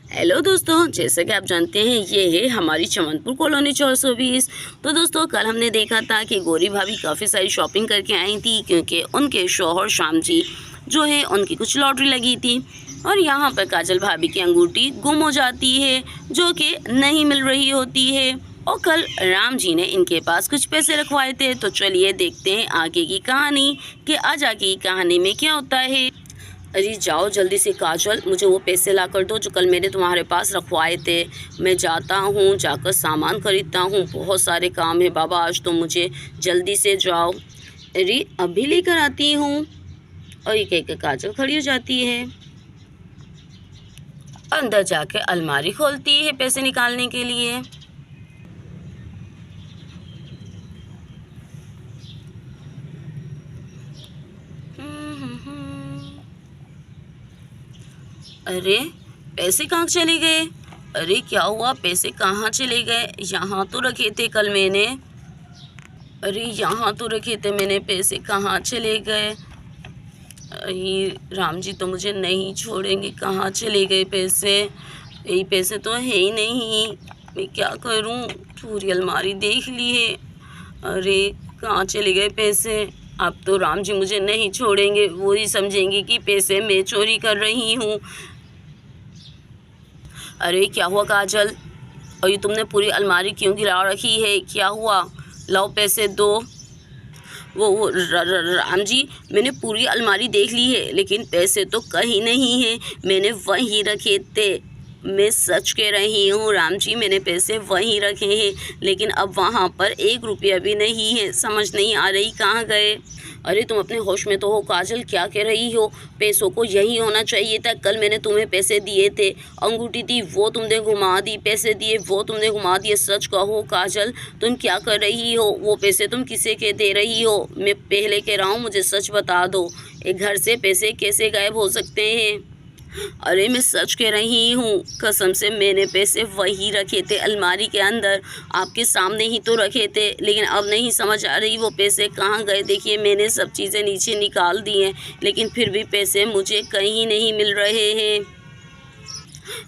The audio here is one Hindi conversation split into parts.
हेलो दोस्तों, जैसे कि आप जानते हैं ये है हमारी चमनपुर कॉलोनी 420। तो दोस्तों कल हमने देखा था कि गौरी भाभी काफ़ी सारी शॉपिंग करके आई थी क्योंकि उनके शौहर श्याम जी जो है उनकी कुछ लॉटरी लगी थी और यहाँ पर काजल भाभी की अंगूठी गुम हो जाती है जो कि नहीं मिल रही होती है। और कल राम जी ने इनके पास कुछ पैसे रखवाए थे। तो चलिए देखते हैं आगे की कहानी कि आज आगे की कहानी में क्या होता है। अरे जाओ जल्दी से काजल, मुझे वो पैसे ला कर दो जो कल मैंने तुम्हारे पास रखवाए थे। मैं जाता हूँ, जाकर सामान खरीदता हूँ, बहुत सारे काम है बाबा आज तो मुझे, जल्दी से जाओ। अरे अभी लेकर आती हूँ। और ये कहकर काजल खड़ी हो जाती है, अंदर जाके अलमारी खोलती है पैसे निकालने के लिए। अरे पैसे कहाँ चले गए? अरे क्या हुआ, पैसे कहाँ चले गए? यहाँ तो रखे थे कल मैंने। अरे यहाँ तो रखे थे मैंने, पैसे कहाँ चले गए? अरे राम जी तो मुझे नहीं छोड़ेंगे, कहाँ चले गए पैसे? यही पैसे तो है ही नहीं, मैं क्या करूँ? पूरी अलमारी देख ली है। अरे कहाँ चले गए पैसे? अब तो राम जी मुझे नहीं छोड़ेंगे, वो ही समझेंगे कि पैसे मैं चोरी कर रही हूँ। अरे क्या हुआ काजल? और ये तुमने पूरी अलमारी क्यों गिरा रखी है? क्या हुआ? लाओ पैसे दो। राम जी, मैंने पूरी अलमारी देख ली है लेकिन पैसे तो कहीं नहीं है, मैंने वहीं रखे थे। मैं सच कह रही हूँ राम जी, मैंने पैसे वहीं रखे हैं लेकिन अब वहाँ पर 1 रुपया भी नहीं है, समझ नहीं आ रही कहाँ गए। अरे तुम अपने होश में तो हो काजल, क्या कह रही हो? पैसों को यही होना चाहिए था, कल मैंने तुम्हें पैसे दिए थे, अंगूठी दी वो तुमने घुमा दी, पैसे दिए वो तुमने घुमा दिए। सच कहो काजल, तुम क्या कर रही हो? वो पैसे तुम किसे के दे रही हो? मैं पहले कह रहा हूँ मुझे सच बता दो, एक घर से पैसे कैसे गायब हो सकते हैं? अरे मैं सच कह रही हूँ, कसम से मैंने पैसे वही रखे थे अलमारी के अंदर, आपके सामने ही तो रखे थे, लेकिन अब नहीं समझ आ रही वो पैसे कहाँ गए। देखिए मैंने सब चीज़ें नीचे निकाल दी हैं लेकिन फिर भी पैसे मुझे कहीं नहीं मिल रहे हैं।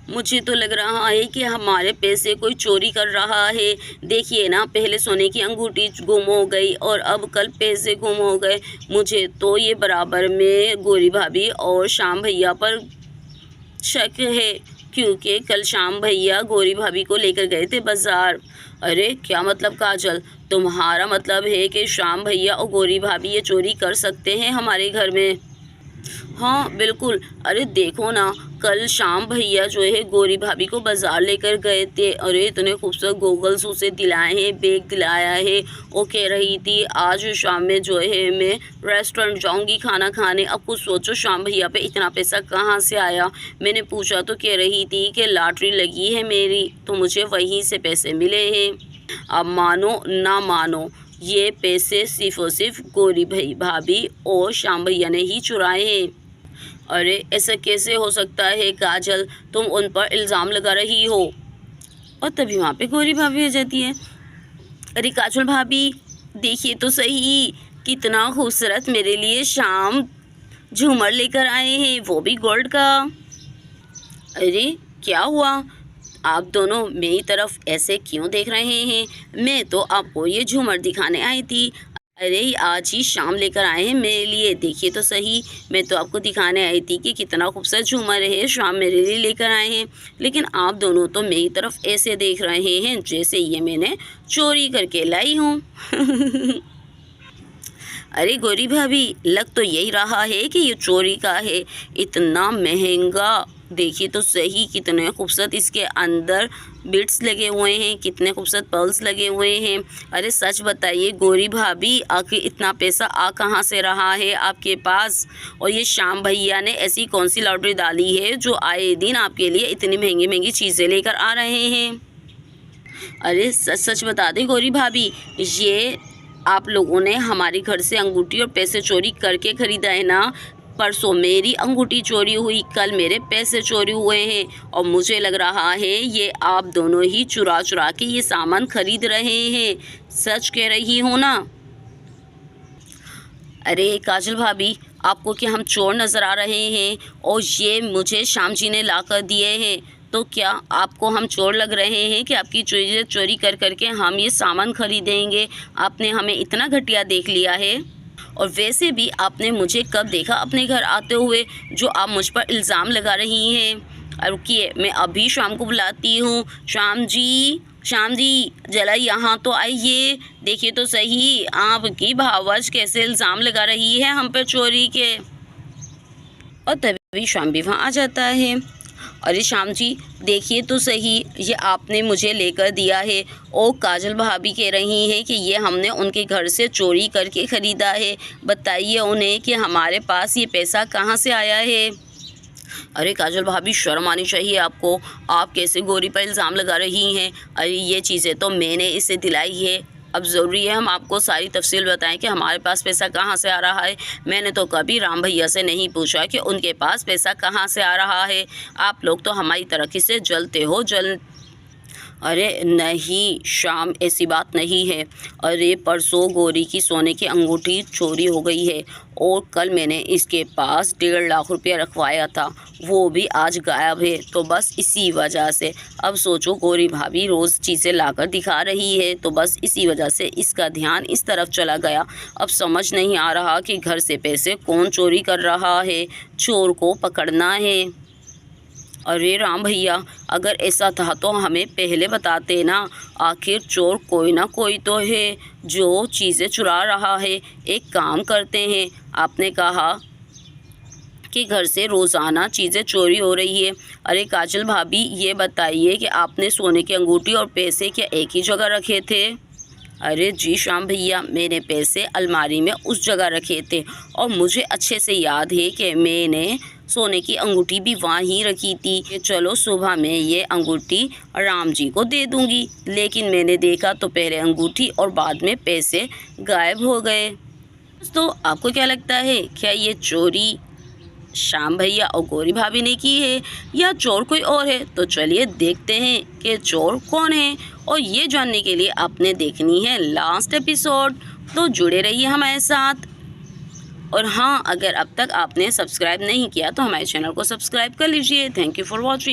मुझे तो लग रहा है कि हमारे पैसे कोई चोरी कर रहा है। देखिए ना, पहले सोने की अंगूठी गुम हो गई और अब कल पैसे गुम हो गए। मुझे तो ये बराबर में गौरी भाभी और श्याम भैया पर शक है क्योंकि कल श्याम भैया गौरी भाभी को लेकर गए थे बाजार। अरे क्या मतलब काजल, तुम्हारा मतलब है कि श्याम भैया और गौरी भाभी ये चोरी कर सकते हैं हमारे घर में? हाँ बिल्कुल। अरे देखो ना, कल श्याम भैया जो है गौरी भाभी को बाजार लेकर गए थे। अरे इतने खूबसूरत गोगल्स उसे दिलाए हैं, बैग दिलाया है। वो कह रही थी आज शाम में जो है मैं रेस्टोरेंट जाऊंगी खाना खाने। अब कुछ सोचो श्याम भैया पे इतना पैसा कहाँ से आया? मैंने पूछा तो कह रही थी कि लॉटरी लगी है मेरी, तो मुझे वहीं से पैसे मिले हैं। अब मानो ना मानो, ये पैसे सिर्फ और सिर्फ गौरी भाभी और श्याम भैया ने ही चुराए हैं। अरे ऐसा कैसे हो सकता है काजल, तुम उन पर इल्ज़ाम लगा रही हो? और तभी वहाँ पे गौरी भाभी आ जाती है। अरे काजल भाभी, देखिए तो सही, कितना खूबसूरत मेरे लिए शाम झूमर लेकर आए हैं, वो भी गोल्ड का। अरे क्या हुआ, आप दोनों मेरी तरफ ऐसे क्यों देख रहे हैं? मैं तो आपको ये झूमर दिखाने आई थी। अरे आज ही शाम लेकर आए हैं मेरे लिए, देखिए तो सही। मैं तो आपको दिखाने आई थी कि कितना खूबसूरत झूमर है, शाम मेरे लिए लेकर आए हैं, लेकिन आप दोनों तो मेरी तरफ ऐसे देख रहे हैं जैसे ये मैंने चोरी करके लाई हूँ। अरे गौरी भाभी, लग तो यही रहा है कि ये चोरी का है, इतना महंगा। देखिए तो सही, कितने खूबसूरत इसके अंदर बिट्स लगे हुए हैं, कितने खूबसूरत पर्ल्स लगे हुए हैं। अरे सच बताइए गौरी भाभी, आखिर इतना पैसा आ कहाँ से रहा है आपके पास? और ये श्याम भैया ने ऐसी कौन सी लॉटरी डाली है जो आए दिन आपके लिए इतनी महंगी महंगी चीज़ें लेकर आ रहे हैं? अरे सच सच बता दें गौरी भाभी, ये आप लोगों ने हमारे घर से अंगूठी और पैसे चोरी करके ख़रीदा है ना? परसों मेरी अंगूठी चोरी हुई, कल मेरे पैसे चोरी हुए हैं और मुझे लग रहा है ये आप दोनों ही चुरा चुरा के ये सामान खरीद रहे हैं। सच कह रही हो ना? अरे काजल भाभी, आपको क्या हम चोर नज़र आ रहे हैं? और ये मुझे श्याम जी ने ला कर दिए हैं। तो क्या आपको हम चोर लग रहे हैं कि आपकी चीज़ें चोरी कर करके हम ये सामान खरीदेंगे? आपने हमें इतना घटिया देख लिया है। और वैसे भी आपने मुझे कब देखा अपने घर आते हुए जो आप मुझ पर इल्ज़ाम लगा रही हैं? रुकिए, मैं अभी शाम को बुलाती हूँ। श्याम जी ज़रा यहाँ तो आइए, देखिए तो सही आपकी भावज कैसे इल्ज़ाम लगा रही है हम पर चोरी के। और तभी श्याम भी वहाँ आ जाता है। अरे श्याम जी देखिए तो सही, ये आपने मुझे लेकर दिया है। और काजल भाभी कह रही हैं कि ये हमने उनके घर से चोरी करके ख़रीदा है। बताइए उन्हें कि हमारे पास ये पैसा कहाँ से आया है। अरे काजल भाभी शर्म आनी चाहिए आपको, आप कैसे गौरी पर इल्ज़ाम लगा रही हैं? अरे ये चीज़ें तो मैंने इसे दिलाई है। अब ज़रूरी है हम आपको सारी तफसील बताएं कि हमारे पास पैसा कहाँ से आ रहा है। मैंने तो कभी राम भैया से नहीं पूछा कि उनके पास पैसा कहाँ से आ रहा है। आप लोग तो हमारी तरक्की से जलते हो अरे नहीं शाम, ऐसी बात नहीं है। अरे परसों गौरी की सोने की अंगूठी चोरी हो गई है और कल मैंने इसके पास 1.5 लाख रुपया रखवाया था, वो भी आज गायब है। तो बस इसी वजह से अब सोचो, गौरी भाभी रोज़ चीज़ें लाकर दिखा रही है, तो बस इसी वजह से इसका ध्यान इस तरफ चला गया। अब समझ नहीं आ रहा कि घर से पैसे कौन चोरी कर रहा है। चोर को पकड़ना है। अरे राम भैया, अगर ऐसा था तो हमें पहले बताते ना। आखिर चोर कोई ना कोई तो है जो चीज़ें चुरा रहा है। एक काम करते हैं, आपने कहा कि घर से रोज़ाना चीज़ें चोरी हो रही है। अरे काजल भाभी ये बताइए कि आपने सोने की अंगूठी और पैसे क्या एक ही जगह रखे थे? अरे जी श्याम भैया, मैंने पैसे अलमारी में उस जगह रखे थे और मुझे अच्छे से याद है कि मैंने सोने की अंगूठी भी वहाँ ही रखी थी कि चलो सुबह में ये अंगूठी राम जी को दे दूँगी। लेकिन मैंने देखा तो पहले अंगूठी और बाद में पैसे गायब हो गए। तो आपको क्या लगता है, क्या ये चोरी श्याम भैया और गौरी भाभी ने की है या चोर कोई और है? तो चलिए देखते हैं कि चोर कौन है। और ये जानने के लिए आपने देखनी है लास्ट एपिसोड, तो जुड़े रहिए हमारे साथ। और हाँ, अगर अब तक आपने सब्सक्राइब नहीं किया तो हमारे चैनल को सब्सक्राइब कर लीजिए। Thank you for watching.